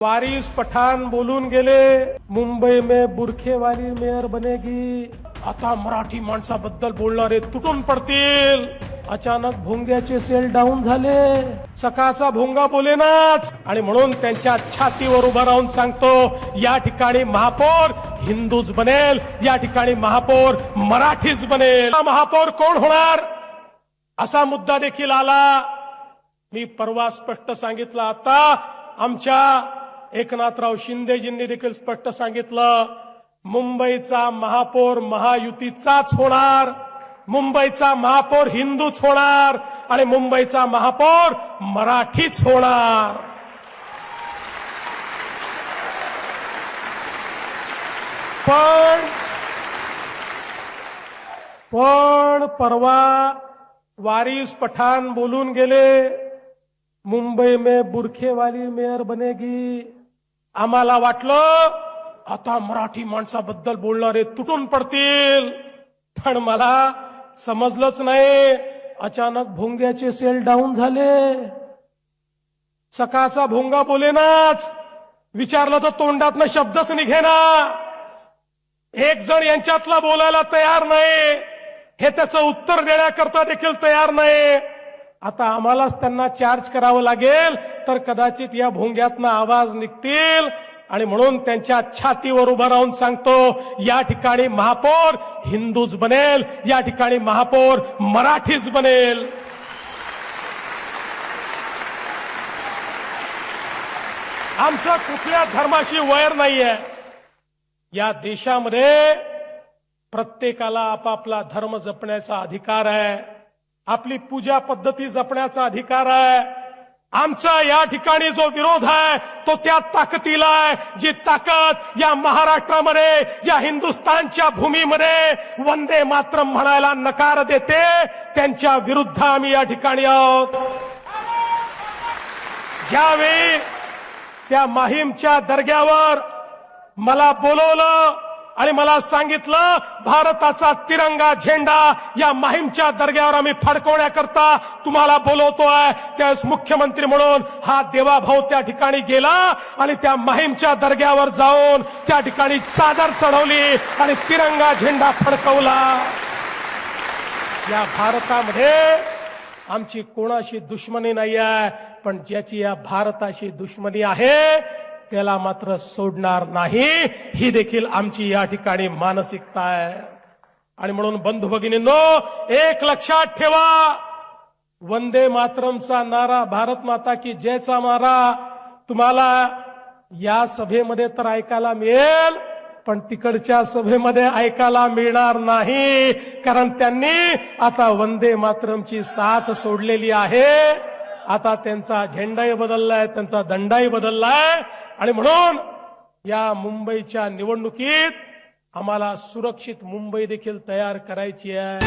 वारिस पठाण बोलून गेले, मुंबई में बुरखे वाली मेयर बनेगी. आता मराठी माणसाबद्दल बोलणारे तुटून पडतील. अचानक भोंग्याचे सेल डाऊन झाले. सकाळचा भोंगा बोलेनाच आणि म्हणून त्यांच्या छातीवर उभा राहून सांगतो, या ठिकाणी महापौर हिंदूच बनेल, या ठिकाणी महापौर मराठीच बनेल. महापौर कोण होणार असा मुद्दा देखील आला. मी परवा स्पष्ट सांगितलं. आता आमच्या एकनाथराव शिंदेजींनी देखील स्पष्ट सांगितलं, मुंबईचा महापौर महायुतीचाच होणार, मुंबईचा महापौर हिंदूच होणार आणि मुंबईचा महापौर मराठीच होणार. पण परवा वारिस पठाण बोलून गेले, मुंबई में बुरखे वाली मेयर बनेगी. आम्हाला वाटलं आता मराठी माणसाबद्दल बोलणारे तुटून पडतील, पण मला समजलंच नाही. अचानक भोंग्याचे सेल डाऊन झाले. सकाळचा भोंगा बोलेनाच, विचारलं तर तोंडातनं शब्दच निघेना. एक जण यांच्यातला बोलायला तयार नाही, हे त्याचं उत्तर देण्याकरता देखील तयार नाही. आता आम्हालाच त्यांना चार्ज करावं लागेल, तर कदाचित या भोंग्यातनं आवाज निघतील. आणि म्हणून त्यांच्या छातीवर उभा राहून सांगतो, या ठिकाणी महापौर हिंदूच बनेल, या ठिकाणी महापौर मराठीच बनेल. आमचं कुठल्या धर्माशी वैर नाहीये. या देशामध्ये प्रत्येकाला आपापला धर्म जपण्याचा अधिकार आहे, आपली पूजा पद्धती जपण्याचा अधिकार आहे. आमचा या ठिकाणी जो विरोध आहे तो त्या ताकदीला आहे, जी ताकद या महाराष्ट्रामध्ये, या हिंदुस्थानच्या भूमीमध्ये वंदे मातरम म्हणायला नकार देते, त्यांच्या विरुद्ध आम्ही या ठिकाणी आहोत. ज्यावेळी त्या माहीमच्या दर्ग्यावर मला बोलवलं आणि मला सांगितलं, भारताचा तिरंगा झेंडा या माहीमच्या दर्ग्यावर आम्ही फडकवण्याकरता तुम्हाला बोलवतोय, त्यावेळेस मुख्यमंत्री म्हणून हा देवाभाऊ त्या ठिकाणी गेला आणि त्या माहीमच्या दर्ग्यावर जाऊन त्या ठिकाणी चादर चढवली आणि तिरंगा झेंडा फडकवला. या भारतामध्ये आमची कोणाशी दुश्मनी नाही आहे, पण ज्याची या भारताशी दुश्मनी आहे त्याला मात्र सोडणार नाही, ही देखील आमची या ठिकाणी मानसिकता आहे. आणि म्हणून बंधू भगिनींनो, एक लक्षात ठेवा, वंदे मातरमचा नारा, भारत माता की जयचा नारा तुम्हाला या सभेमध्ये तर ऐकायला मिळेल, पण तिकडच्या सभेमध्ये ऐकायला मिळणार नाही. कारण त्यांनी आता वंदे मातरमची साथ सोडलेली आहे. आता त्यांचा झेंडाही बदललाय, त्यांचा दंडाही बदललाय. आणि म्हणून या मुंबईच्या निवडणुकीत आम्हाला सुरक्षित मुंबई देखील तयार करायची आहे.